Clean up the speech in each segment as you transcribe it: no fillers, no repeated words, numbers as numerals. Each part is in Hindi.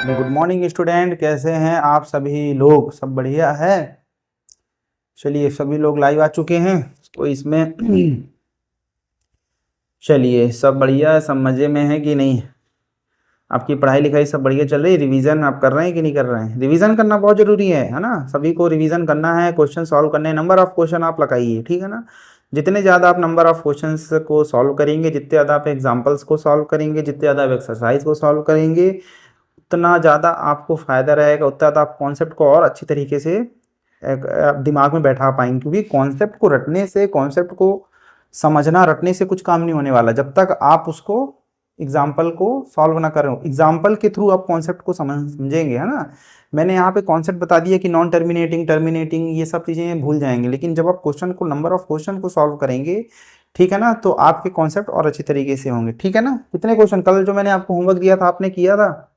गुड मॉर्निंग स्टूडेंट, कैसे हैं आप सभी लोग? सब बढ़िया है। चलिए, सभी लोग लाइव आ चुके हैं तो इसमें चलिए, सब बढ़िया, सब मज़े में है कि नहीं? आपकी पढ़ाई लिखाई सब बढ़िया चल रही है? रिवीजन आप कर रहे हैं कि नहीं कर रहे हैं? रिवीजन करना बहुत ज़रूरी है ना? सभी को रिवीजन करना है, क्वेश्चन सॉल्व करने हैं। नंबर ऑफ़ क्वेश्चन आप लगाइए, ठीक है ना? जितने ज़्यादा आप नंबर ऑफ़ क्वेश्चंस को सॉल्व करेंगे, जितने ज़्यादा आप एग्जाम्पल्स को सॉल्व करेंगे, जितने ज़्यादा आप एक्सरसाइज को सॉल्व करेंगे, उतना ज़्यादा आपको फ़ायदा रहेगा, उतना ज़्यादा आप कॉन्सेप्ट को और अच्छी तरीके से दिमाग में बैठा पाएंगे। क्योंकि कॉन्सेप्ट को रटने से, कॉन्सेप्ट को समझना रटने से कुछ काम नहीं होने वाला जब तक आप उसको एग्जाम्पल को सॉल्व ना करें। एग्जाम्पल के थ्रू आप कॉन्सेप्ट को समझेंगे, है ना? मैंने यहाँ पे कॉन्सेप्ट बता दिया कि नॉन टर्मिनेटिंग, टर्मिनेटिंग, ये सब चीज़ें भूल जाएंगे। लेकिन जब आप क्वेश्चन को, नंबर ऑफ क्वेश्चन को सॉल्व करेंगे, ठीक है ना, तो आपके कॉन्सेप्ट और अच्छी तरीके से होंगे, ठीक है ना? कितने क्वेश्चन कल जो मैंने आपको होमवर्क दिया था आपने किया था?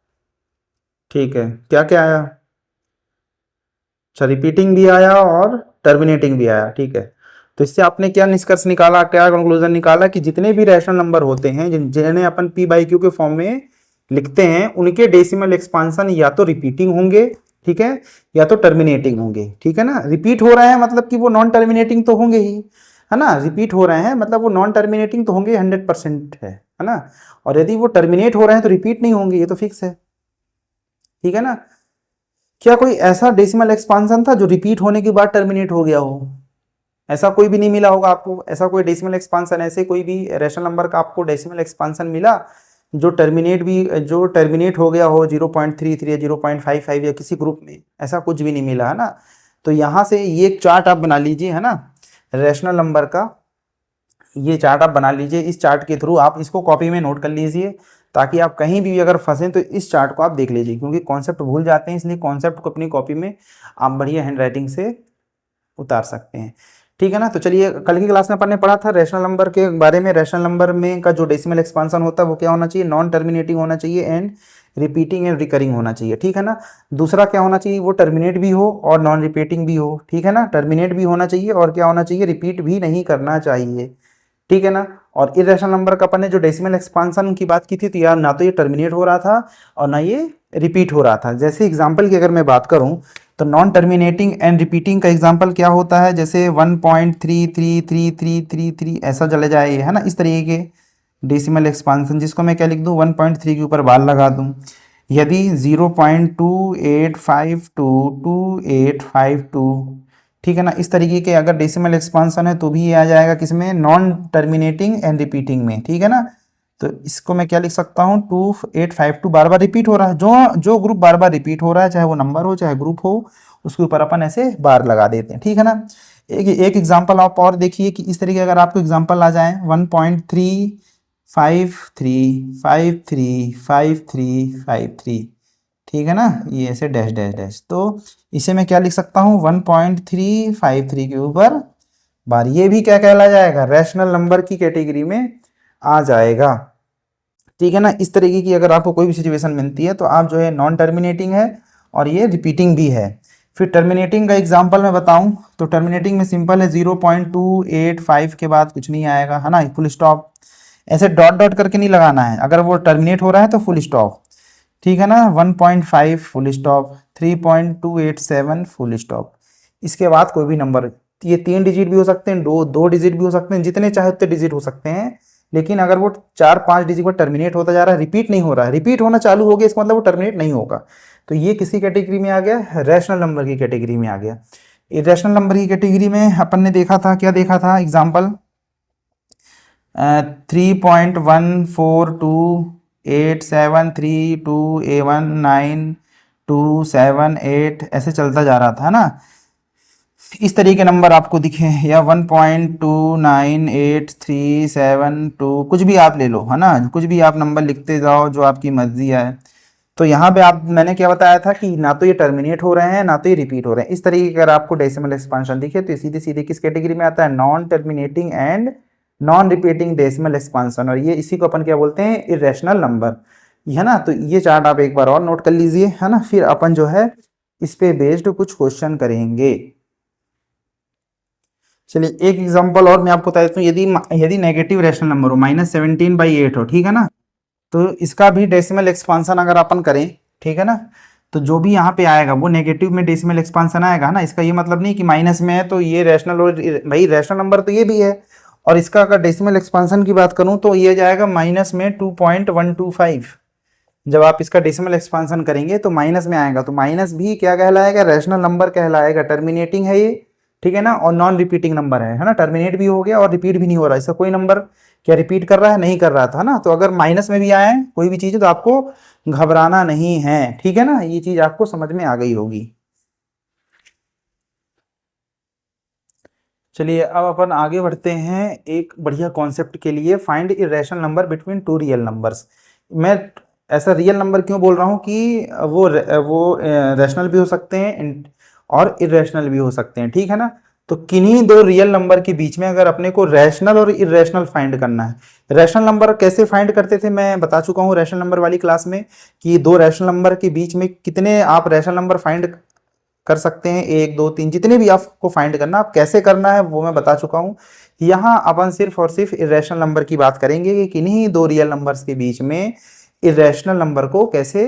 ठीक है, क्या क्या आया? अच्छा, रिपीटिंग भी आया और टर्मिनेटिंग भी आया, ठीक है। तो इससे आपने क्या निष्कर्ष निकाला, क्या कंक्लूजन निकाला कि जितने भी रैशनल नंबर होते हैं जिन्हें अपन पी बाई क्यू के फॉर्म में लिखते हैं, उनके डेसिमल एक्सपांसन या तो रिपीटिंग होंगे, ठीक है, या तो टर्मिनेटिंग होंगे, ठीक है ना? रिपीट हो रहे हैं मतलब कि वो नॉन टर्मिनेटिंग तो होंगे ही, है ना? रिपीट हो रहे हैं मतलब वो नॉन टर्मिनेटिंग तो होंगे, 100% है ना? और यदि वो टर्मिनेट हो रहे हैं तो रिपीट नहीं होंगे, ये तो फिक्स है, ठीक है ना? क्या कोई ऐसा डेसिमल एक्सपांसन था जो रिपीट होने के बाद टर्मिनेट हो गया हो? ऐसा कोई भी नहीं मिला होगा आपको। ऐसा कोई डेसिमल एक्सपांसन, ऐसे कोई भी रैशनल नंबर का आपको डेसिमल एक्सपांसन मिला जो टर्मिनेट हो गया हो 0.33 या 0.55 या किसी ग्रुप में? ऐसा कुछ भी नहीं मिला, है ना? तो यहाँ से ये एक चार्ट आप बना लीजिए, है ना, रैशनल नंबर का। ये चार्ट आप बना लीजिए। इस चार्ट के थ्रू आप इसको कॉपी में नोट कर लीजिए, ताकि आप कहीं भी अगर फंसें तो इस चार्ट को आप देख लीजिए। क्योंकि कॉन्सेप्ट भूल जाते हैं, इसलिए कॉन्सेप्ट को अपनी कॉपी में आप बढ़िया हैंड राइटिंग से उतार सकते हैं, ठीक है ना? तो चलिए, कल की क्लास में अपन ने पढ़ा था रैशनल नंबर के बारे में। रैशनल नंबर में का जो डेसिमल एक्सपांसन होता है वो क्या होना चाहिए? नॉन टर्मिनेटिंग होना चाहिए एंड रिपीटिंग एंड रिकरिंग होना चाहिए, ठीक है ना? दूसरा क्या होना चाहिए? वो टर्मिनेट भी हो और नॉन रिपीटिंग भी हो, ठीक है ना? टर्मिनेट भी होना चाहिए और क्या होना चाहिए? रिपीट भी नहीं करना चाहिए, ठीक है ना? और इरेशनल नंबर का अपन ने जो डेसिमल एक्सपांसन की बात की थी, तो यार ना तो ये टर्मिनेट हो रहा था और ना ये रिपीट हो रहा था। जैसे एग्जांपल की अगर मैं बात करूं तो नॉन टर्मिनेटिंग एंड रिपीटिंग का एग्जांपल क्या होता है? जैसे 1.33333 ऐसा चले जाए, है ना, इस तरीके के डेसिमल एक्सपांसन, जिसको मैं क्या लिख दूं? 1.3 के ऊपर बार लगा दूं। यदि 0.28522852, ठीक है ना, इस तरीके के अगर डेसिमल एक्सपांसन है तो भी ये आ जाएगा किसमें? नॉन टर्मिनेटिंग एंड रिपीटिंग में, ठीक है ना? तो इसको मैं क्या लिख सकता हूँ? 2852 बार बार रिपीट हो रहा है। जो जो ग्रुप बार बार रिपीट हो रहा है, चाहे वो नंबर हो चाहे ग्रुप हो, उसके ऊपर अपन ऐसे बार लगा देते हैं, ठीक है ना? एक एग्जाम्पल आप और देखिए कि इस तरीके अगर आपको एग्जाम्पल आ जाए 1.3535353, ठीक है ना, ये ऐसे डैश डैश डैश, तो इसे मैं क्या लिख सकता हूँ? 1.353 के ऊपर बार। ये भी क्या कहला जाएगा? रैशनल नंबर की कैटेगरी में आ जाएगा, ठीक है ना? इस तरीके की अगर आपको कोई भी सिचुएशन मिलती है तो आप जो है, नॉन टर्मिनेटिंग है और ये रिपीटिंग भी है। फिर टर्मिनेटिंग का एग्जांपल मैं बताऊं तो टर्मिनेटिंग में सिंपल है, 0.285 के बाद कुछ नहीं आएगा, है ना, फुल स्टॉप। ऐसे डॉट डॉट करके नहीं लगाना है। अगर वो टर्मिनेट हो रहा है तो फुल स्टॉप, ठीक है ना? 1.5 फुल स्टॉप, 3.287 फुल स्टॉप। इसके बाद कोई भी नंबर, ये 3 डिजिट भी हो सकते हैं, दो डिजिट भी हो सकते हैं, जितने चाहे उतने डिजिट हो सकते हैं। लेकिन अगर वो 4-5 डिजिट पर टर्मिनेट होता जा रहा है, रिपीट नहीं हो रहा है, रिपीट होना चालू हो गया, इसका मतलब वो टर्मिनेट नहीं होगा। तो ये किसी कैटेगरी में आ गया? रैशनल नंबर की कैटेगरी में आ गया। इरेशनल नंबर की कैटेगरी में अपन ने देखा था, क्या देखा था? एग्जाम्पल 3.1428732A19278 ऐसे चलता जा रहा था ना। इस तरीके नंबर आपको दिखे, या 1.298372, कुछ भी आप ले लो, है ना, कुछ भी आप नंबर लिखते जाओ जो आपकी मर्जी है। तो यहाँ पे आप, मैंने क्या बताया था कि ना तो ये टर्मिनेट हो रहे हैं ना तो ये रिपीट हो रहे हैं। इस तरीके का अगर आपको डेसिमल एक्सपांशन दिखे तो सीधे सीधे किस कैटेगरी में आता है? Non terminating and non repeating decimal expansion. और ये इसी को अपन क्या बोलते हैं? इरेशनल नंबर, है ना? तो ये चार्ट आप एक बार और नोट कर लीजिए, है ना? फिर अपन जो है इस पे बेस्ड कुछ क्वेश्चन करेंगे। चलिए, एक एग्जांपल और मैं आपको बता देता हूँ। यदि नेगेटिव रैशनल नंबर हो, -17/8 हो, ठीक है ना, तो इसका भी डेसिमल एक्सपांशन अगर अपन करें ठीक है ना। तो जो भी यहाँ पे आएगा वो नेगेटिव में डेसिमल एक्सपांसन आएगा ना। इसका ये मतलब नहीं कि माइनस में है तो ये रैशनल, और भाई रैशनल नंबर तो ये भी है, और इसका अगर डेसिमल एक्सपांसन की बात करूं तो ये जाएगा माइनस में 2.125। जब आप इसका डेसिमल एक्सपांसन करेंगे तो माइनस में आएगा, तो माइनस भी क्या कहलाएगा, रैशनल नंबर कहलाएगा। टर्मिनेटिंग है ये, ठीक है ना, और नॉन रिपीटिंग नंबर है ना। टर्मिनेट भी हो गया और रिपीट भी नहीं हो रहा। इसका कोई नंबर क्या रिपीट कर रहा है, नहीं कर रहा था ना। तो अगर माइनस में भी आए कोई भी चीज़ तो आपको घबराना नहीं है, ठीक है ना। ये चीज़ आपको समझ में आ गई होगी। चलिए अब अपन आगे बढ़ते हैं एक बढ़िया कॉन्सेप्ट के लिए, find irrational number between two real numbers. मैं ऐसा रियल नंबर क्यों बोल रहा हूँ कि वो रैशनल भी हो सकते हैं और इरेशनल भी हो सकते हैं, ठीक है ना। तो किन्हीं दो रियल नंबर के बीच में अगर अपने को रैशनल और इरेशनल फाइंड करना है, रैशनल नंबर कैसे फाइंड करते थे मैं बता चुका हूँ रैशनल नंबर वाली क्लास में, कि दो रैशनल नंबर के बीच में कितने आप रैशनल नंबर फाइंड कर सकते हैं, 1 2 3, जितने भी आपको फाइंड करना, आप कैसे करना है वो मैं बता चुका हूँ। यहाँ अपन सिर्फ और सिर्फ इरेशनल नंबर की बात करेंगे कि किन्हीं दो रियल नंबर्स के बीच में इरेशनल नंबर को कैसे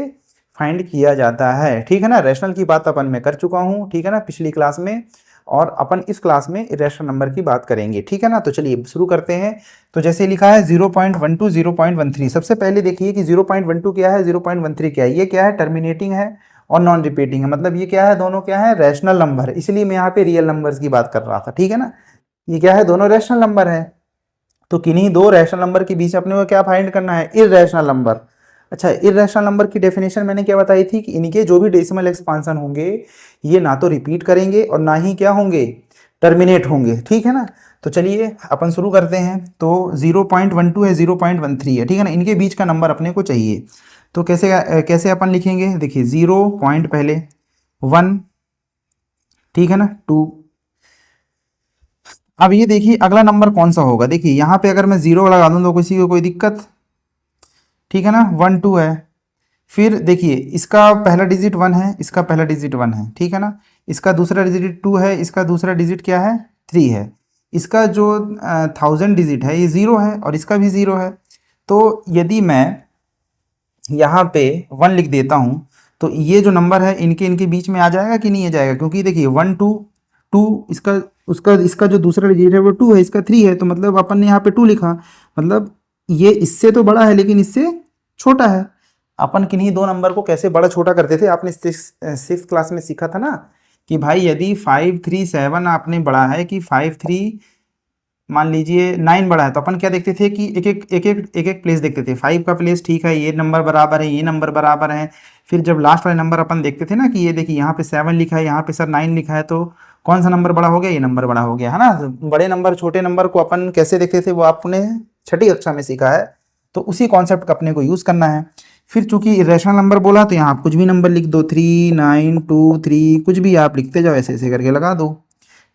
फाइंड किया जाता है, ठीक है ना। रैशनल की बात अपन मैं कर चुका हूँ, ठीक है ना, पिछली क्लास में, और अपन इस क्लास में इरेशनल नंबर की बात करेंगे, ठीक है ना। तो चलिए शुरू करते हैं। तो जैसे लिखा है 0.12 0.13, सबसे पहले देखिए कि 0.12 क्या है, 0.13 क्या है। ये क्या है, टर्मिनेटिंग है और नॉन रिपीटिंग है, मतलब ये क्या है, दोनों क्या है, रैशनल नंबर है। इसलिए मैं यहाँ पे रियल नंबर्स की बात कर रहा था, ठीक है ना। ये क्या है, दोनों रैशनल नंबर है। तो किन्हीं दो रैशनल नंबर के बीच अपने को क्या फाइंड करना है, इररेशनल नंबर। अच्छा, इररेशनल नंबर की डेफिनेशन मैंने क्या बताई थी कि इनके जो भी डेसिमल एक्सपांसन होंगे ये ना तो रिपीट करेंगे और ना ही क्या होंगे, टर्मिनेट होंगे, ठीक है ना। तो चलिए अपन शुरू करते हैं। तो 0.12 है, 0.13 है, ठीक है ना। इनके बीच का नंबर अपने को चाहिए। तो कैसे कैसे अपन लिखेंगे, देखिए 0 पॉइंट पहले 1, ठीक है ना, 2। अब ये देखिए अगला नंबर कौन सा होगा। देखिए यहाँ पे अगर मैं 0 लगा दूँ तो किसी को कोई दिक्कत, ठीक है ना, 1 2 है। फिर देखिए इसका पहला डिजिट 1 है, इसका पहला डिजिट 1 है, ठीक है ना। इसका दूसरा डिजिट 2 है, इसका दूसरा डिजिट क्या है, 3 है। इसका जो 1000 डिजिट है ये 0 है और इसका भी 0 है। तो यदि मैं यहाँ पे 1 लिख देता हूँ तो ये जो नंबर है इनके इनके बीच में आ जाएगा कि नहीं आ जाएगा, क्योंकि देखिए 1 2 2, इसका जो दूसरा डिजिट है वो 2 है, इसका 3 है, तो मतलब अपन ने यहाँ पे 2 लिखा, मतलब ये इससे तो बड़ा है लेकिन इससे छोटा है। अपन किन्हीं दो नंबर को कैसे बड़ा छोटा करते थे, आपने सिक्स क्लास में सीखा था ना, कि भाई यदि 537 आपने बढ़ा है कि 53 मान लीजिए 9 बड़ा है, तो अपन क्या देखते थे कि एक एक प्लेस देखते थे। 5 का प्लेस ठीक है, ये नंबर बराबर है, ये नंबर बराबर है। फिर जब लास्ट वाले नंबर अपन देखते थे ना कि ये देखिए यहाँ पे 7 लिखा है, यहाँ पे सर 9 लिखा है, तो कौन सा नंबर बड़ा हो गया, ये नंबर बड़ा हो गया, है ना। तो बड़े नंबर छोटे नंबर को अपन कैसे देखते थे वो आपने छठी कक्षा में सीखा है। तो उसी कॉन्सेप्ट का अपने को यूज़ करना है। फिर चूंकि इरेशनल नंबर बोला तो यहाँ आप कुछ भी नंबर लिख दो, 3 9 2 3, कुछ भी आप लिखते जाओ, ऐसे ऐसे करके लगा दो,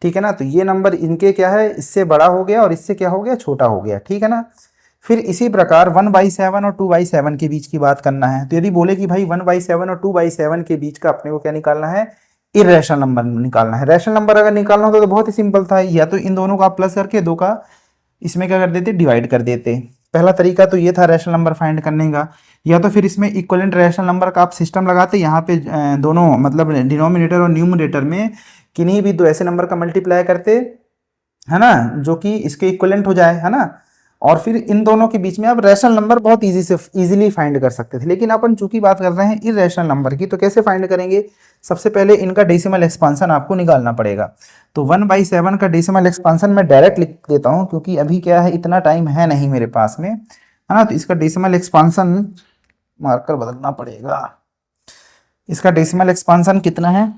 ठीक है ना। तो ये नंबर इनके क्या है, इससे बड़ा हो गया और इससे क्या हो गया, छोटा हो गया, ठीक है ना। फिर इसी प्रकार 1/7 और 2/7 के बीच की बात करना है। तो यदि बोले कि भाई 1/7 और 2/7 के बीच का अपने को क्या निकालना है, इरेशनल नंबर निकालना है। रैशनल नंबर अगर निकालना होता तो बहुत ही सिंपल था, या तो इन दोनों का आप प्लस करके दो का इसमें क्या कर देते, डिवाइड कर देते। पहला तरीका तो ये था रैशनल नंबर फाइंड करने का, या तो फिर इसमें इक्वलेंट रैशनल नंबर का आप सिस्टम लगाते, यहाँ पे दोनों मतलब डिनोमिनेटर और न्यूमरेटर में किन्हीं भी दो ऐसे नंबर का मल्टीप्लाई करते, है ना, जो कि इसके इक्वलेंट हो जाए, है ना। और फिर इन दोनों के बीच में आप रैशनल नंबर बहुत इजीली फाइंड कर सकते थे। लेकिन अपन चूंकि बात कर रहे हैं इरेशनल नंबर की, तो कैसे फाइंड करेंगे, सबसे पहले इनका डेसिमल एक्सपांसन आपको निकालना पड़ेगा। तो 1/7 का डेसिमल एक्सपांसन मैं डायरेक्ट लिख देता हूँ, क्योंकि अभी क्या है इतना टाइम है नहीं मेरे पास में, है ना। तो इसका डेसिमल एक्सपांसन मार्कर बदलना पड़ेगा। इसका डेसिमल एक्सपांसन कितना है,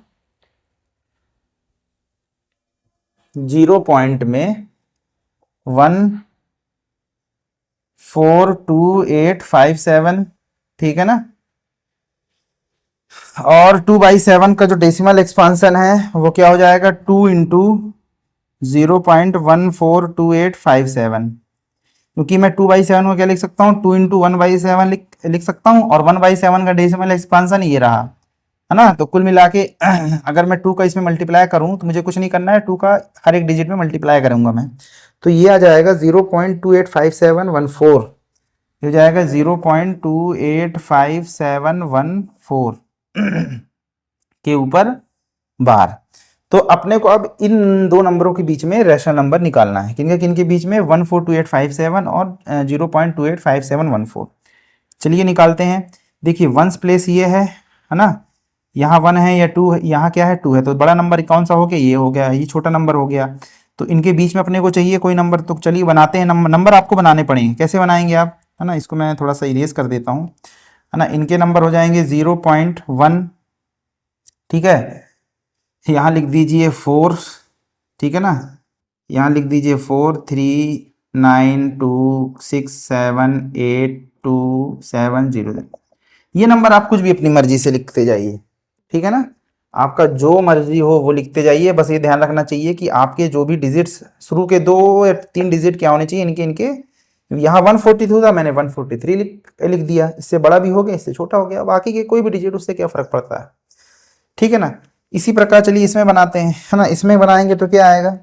0 पॉइंट में 142,857, ठीक है ना। और 2/7 का जो डेसिमल एक्सपांसन है वो क्या हो जाएगा, 2 इंटू 0.142857, क्योंकि मैं 2/7 को क्या लिख सकता हूँ, 2 इंटू 1/7 लिख सकता हूँ, और 1/7 का डेसिमल एक्सपांसन ये रहा, है ना। तो कुल मिला के अगर मैं 2 का इसमें मल्टीप्लाई करूँ तो मुझे कुछ नहीं करना है, 2 का हर एक डिजिट में मल्टीप्लाई करूंगा मैं, तो ये आ जाएगा 0.285714, हो जाएगा 0.2857114 के ऊपर बार। तो अपने को अब इन दो नंबरों के बीच में रैशनल नंबर निकालना है। किनके बीच में? 142857 और 0.285714। चलिए निकालते हैं। देखिए वंस प्लेस ये है ना, यहाँ 1 है या 2 है, यहाँ क्या है 2 है, तो बड़ा नंबर कौन सा हो गया? ये हो गया, ये छोटा नंबर हो गया। तो इनके बीच में अपने को चाहिए कोई नंबर, तो चलिए बनाते हैं। नंबर आपको बनाने पड़ेंगे। कैसे बनाएंगे आप, है ना? इसको मैं थोड़ा सा इरेज कर देता हूँ, है ना। इनके नंबर हो जाएंगे 0.1, ठीक है। यहाँ लिख दीजिए 4, ठीक है ना। यहाँ लिख दीजिए 4 3 9 2 6 7 8 2 7 0। ये नंबर आप कुछ भी अपनी मर्जी से लिखते जाइए, ठीक है ना। आपका जो मर्जी हो वो लिखते जाइए। बस ये ध्यान रखना चाहिए कि आपके जो भी डिजिट्स शुरू के 2 या 3 डिजिट क्या होने चाहिए इनके। यहाँ 142 था, मैंने 143 लिख दिया। इससे बड़ा भी हो गया, इससे छोटा हो गया, बाकी के कोई भी डिजिट उससे क्या फर्क पड़ता है, ठीक है ना। इसी प्रकार चलिए इसमें बनाते हैं, है ना। इसमें बनाएंगे तो क्या आएगा?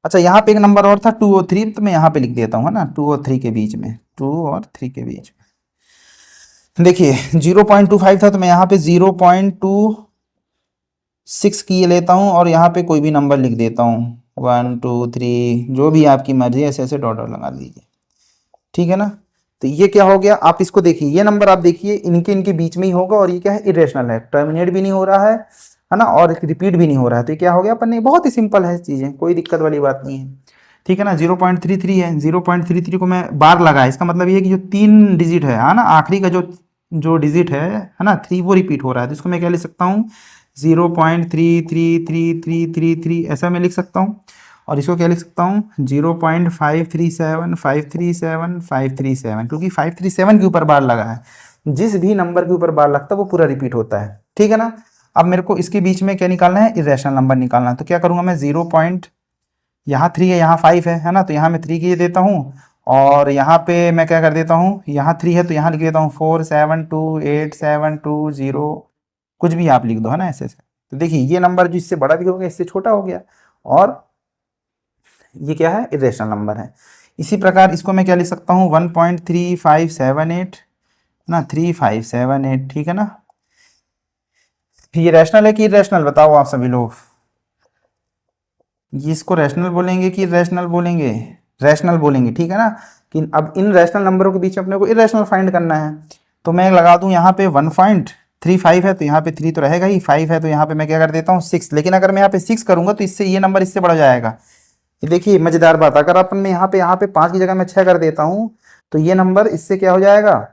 अच्छा, यहाँ पे एक नंबर और था 2 और 3, तो मैं यहाँ पे लिख देता हूँ, है ना। 2 और 3 के बीच में, 2 और 3 के बीच में देखिए 0.25 था, तो मैं यहाँ पे 0.26 की लेता हूँ और यहाँ पे कोई भी नंबर लिख देता हूँ, 1 2 3, जो भी आपकी मर्जी है, ऐसे ऐसे डॉट डॉट लगा दीजिए, ठीक है ना। तो ये क्या हो गया? आप इसको देखिए, ये नंबर आप देखिए इनके बीच में ही होगा, और ये क्या है? इरेशनल है, टर्मिनेट भी नहीं हो रहा है ना, और रिपीट भी नहीं हो रहा है। तो ये क्या हो गया अपन ने? बहुत ही सिंपल है चीजें, कोई दिक्कत वाली बात नहीं है, ठीक है ना। 0.33 है, 0.33 को मैं बार लगा, इसका मतलब ये है कि जो 3 डिजिट है ना, आखिरी का जो डिजिट है ना 3, वो रिपीट हो रहा है। तो इसको मैं क्या लिख सकता हूँ? 0.3333333 ऐसा मैं लिख सकता हूँ। और इसको क्या लिख सकता हूँ? 0.537537 क्योंकि 537 के ऊपर बार लगा है। जिस भी नंबर के ऊपर बार लगता है वो पूरा रिपीट होता है, ठीक है ना। अब मेरे को इसके बीच में क्या निकालना है? इरेशनल नंबर निकालना है। तो क्या करूंगा मैं? 0. यहाँ 3 है, यहाँ 5 है ना, तो यहाँ मैं 3 की देता हूँ। और यहाँ पे मैं क्या कर देता हूँ? यहाँ 3 है तो यहाँ लिख देता हूँ 472872 कुछ भी आप लिख दो, है ना, ऐसे ऐसे। तो देखिए ये नंबर जो इससे बड़ा भी हो गया, इससे छोटा हो गया, और ये क्या है? इरेशनल नंबर है। इसी प्रकार इसको मैं क्या लिख सकता हूँ? 1.3578 ना, 3578, ठीक है ना। ये रैशनल है कि इरेशनल? बताओ आप सभी लोग, ये इसको रैशनल बोलेंगे कि इरेशनल बोलेंगे? रैशनल बोलेंगे, ठीक है ना। कि अब इन रैशनल नंबरों के बीच में अपने को इरेशनल फाइंड करना है। तो मैं लगा दूं यहाँ पे 1.35 है, तो यहाँ पे 3 तो रहेगा ही, 5 है तो यहाँ पे मैं क्या कर देता हूँ? 6। लेकिन अगर मैं यहाँ पे 6 करूंगा तो इससे ये नंबर इससे बढ़ जाएगा। ये देखिए मजेदार बात, अगर अपन मैं यहाँ पे 5 की जगह मैं 6 कर देता हूँ, तो ये नंबर इससे क्या हो जाएगा?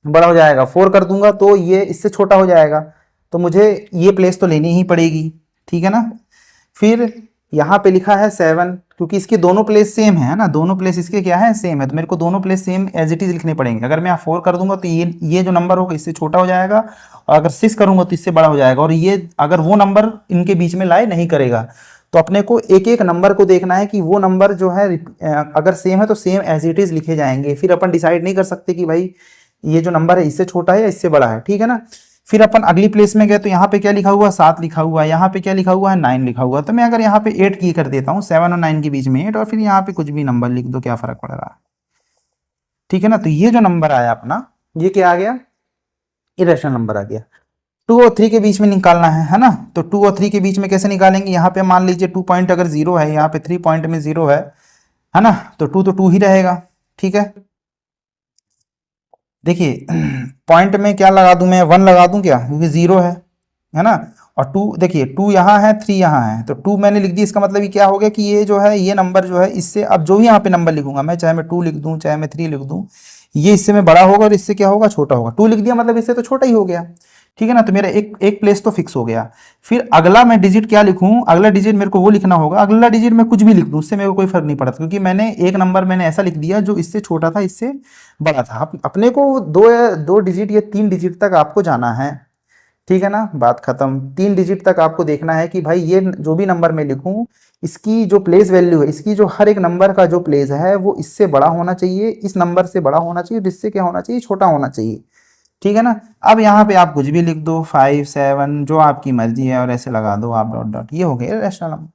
बड़ा हो जाएगा। 4 कर दूंगा तो ये इससे छोटा हो जाएगा। तो मुझे ये प्लेस तो लेनी ही पड़ेगी, ठीक है ना। फिर यहाँ पे लिखा है 7, क्योंकि इसके दोनों प्लेस सेम है ना, दोनों प्लेस इसके क्या है? सेम है। तो मेरे को दोनों place same as it is लिखने पड़ेंगे। अगर मैं यहाँ 4 कर दूंगा तो ये जो नंबर होगा इससे छोटा हो जाएगा, और अगर 6 करूंगा तो इससे बड़ा हो जाएगा। और ये अगर वो नंबर इनके बीच में लाए नहीं करेगा, तो अपने को एक एक नंबर को देखना है कि वो नंबर जो है अगर सेम है तो सेम एज इट इज लिखे जाएंगे। फिर अपन डिसाइड नहीं कर सकते कि भाई ये जो नंबर है इससे छोटा है या इससे बड़ा है, ठीक है ना। फिर अपन अगली प्लेस में गए तो यहाँ पे क्या लिखा हुआ? 7 लिखा हुआ है। यहाँ पे क्या लिखा हुआ है? 9 लिखा हुआ है। तो मैं अगर यहाँ पे 8 की कर देता हूँ, 7 और 9 के बीच में 8, और फिर यहाँ पे कुछ भी नंबर लिख दो, क्या फर्क पड़ रहा है, ठीक है ना। तो ये जो नंबर आया अपना, ये क्या आ गया? इरेशनल नंबर आ गया। 2 और 3 के बीच में निकालना है ना। तो 2 और 3 के बीच में कैसे निकालेंगे? यहाँ पे मान लीजिए 2 पॉइंट अगर 0 है, यहाँ पे 3 पॉइंट में 0 है ना, तो 2 तो 2 ही रहेगा, ठीक है। देखिए पॉइंट में क्या लगा दूं मैं? 1 लगा दूं क्या, क्योंकि 0 है ना। और 2 देखिए, 2 यहाँ है, 3 यहाँ है, तो 2 मैंने लिख दी। इसका मतलब ये क्या हो गया कि ये जो है, ये नंबर जो है इससे, अब जो भी यहाँ पे नंबर लिखूंगा मैं, चाहे मैं 2 लिख दूं चाहे मैं 3 लिख दूं, ये इससे में बड़ा होगा और इससे क्या होगा? छोटा होगा। 2 लिख दिया मतलब इससे तो छोटा ही हो गया, ठीक है ना। तो मेरा एक प्लेस तो फिक्स हो गया। फिर अगला मैं डिजिट क्या लिखूं? अगला डिजिट मेरे को वो लिखना होगा। अगला डिजिट मैं कुछ भी लिख दूं, उससे मेरे को कोई फर्क नहीं पड़ता, क्योंकि मैंने एक नंबर मैंने ऐसा लिख दिया जो इससे छोटा था, इससे बड़ा था। अपने को 2 डिजिट या 3 डिजिट तक आपको जाना है, ठीक है ना। बात खत्म। 3 डिजिट तक आपको देखना है कि भाई ये जो भी नंबर मैं लिखूं, इसकी जो प्लेस वैल्यू है, इसकी जो हर एक नंबर का जो प्लेस है वो इससे बड़ा होना चाहिए, इस नंबर से बड़ा होना चाहिए, जिससे क्या होना चाहिए? छोटा होना चाहिए, ठीक है ना। अब यहाँ पे आप कुछ भी लिख दो, 5 7 जो आपकी मर्जी है, और ऐसे लगा दो आप डॉट डॉट, ये हो गया रैशनल नंबर।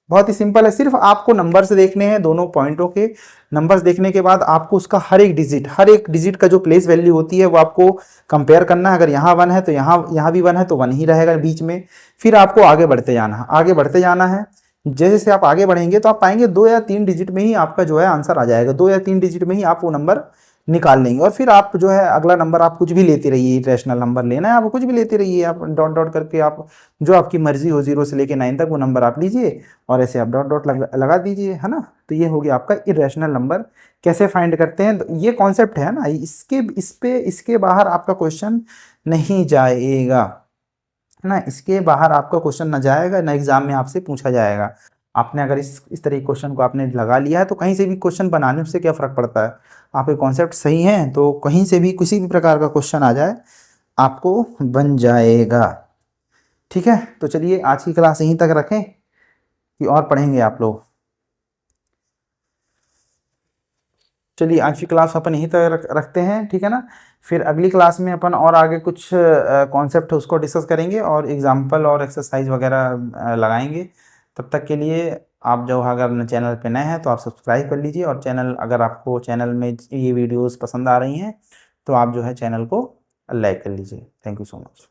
बहुत ही सिंपल है, सिर्फ आपको नंबर्स देखने हैं, दोनों पॉइंटों के नंबर्स देखने के बाद आपको उसका हर एक डिजिट का जो प्लेस वैल्यू होती है वो आपको कंपेयर करना है। अगर यहाँ 1 है तो यहाँ भी 1 है तो 1 ही रहेगा बीच में। फिर आपको आगे बढ़ते जाना है। जैसे जैसे आप आगे बढ़ेंगे तो आप पाएंगे 2 या 3 डिजिट में ही आपका जो है आंसर आ जाएगा, 2 या 3 डिजिट में ही आप वो नंबर निकाल लेंगे। और फिर आप जो है अगला नंबर आप कुछ भी लेते रहिए, रैशनल नंबर लेना है आप कुछ भी लेते रहिए, आप डॉट डॉट करके आप जो आपकी मर्जी हो 0 से लेके 9 तक वो नंबर आप लीजिए और ऐसे आप डॉट डॉट लगा दीजिए, है ना। तो ये हो गया आपका इरेशनल नंबर। कैसे फाइंड करते हैं, तो ये कॉन्सेप्ट है ना, इसके बाहर आपका क्वेश्चन नहीं जाएगा, है ना। इसके बाहर आपका क्वेश्चन ना जाएगा, ना एग्जाम में आपसे पूछा जाएगा। आपने अगर इस तरह के क्वेश्चन को आपने लगा लिया है तो कहीं से भी क्वेश्चन बनाने से क्या फ़र्क पड़ता है, आपके कॉन्सेप्ट सही हैं तो कहीं से भी किसी भी प्रकार का क्वेश्चन आ जाए आपको बन जाएगा। ठीक है, तो चलिए आज की क्लास यहीं तक रखें कि और पढ़ेंगे आप लोग। चलिए आज की क्लास अपन यहीं तक रखते हैं, ठीक है ना। फिर अगली क्लास में अपन और आगे कुछ कॉन्सेप्ट है उसको डिस्कस करेंगे और एग्जाम्पल और एक्सरसाइज वगैरह लगाएंगे। तब तक के लिए आप जो अगर चैनल पे नए हैं तो आप सब्सक्राइब कर लीजिए, और चैनल अगर आपको चैनल में ये वीडियोस पसंद आ रही हैं तो आप जो है चैनल को लाइक कर लीजिए। Thank you so much.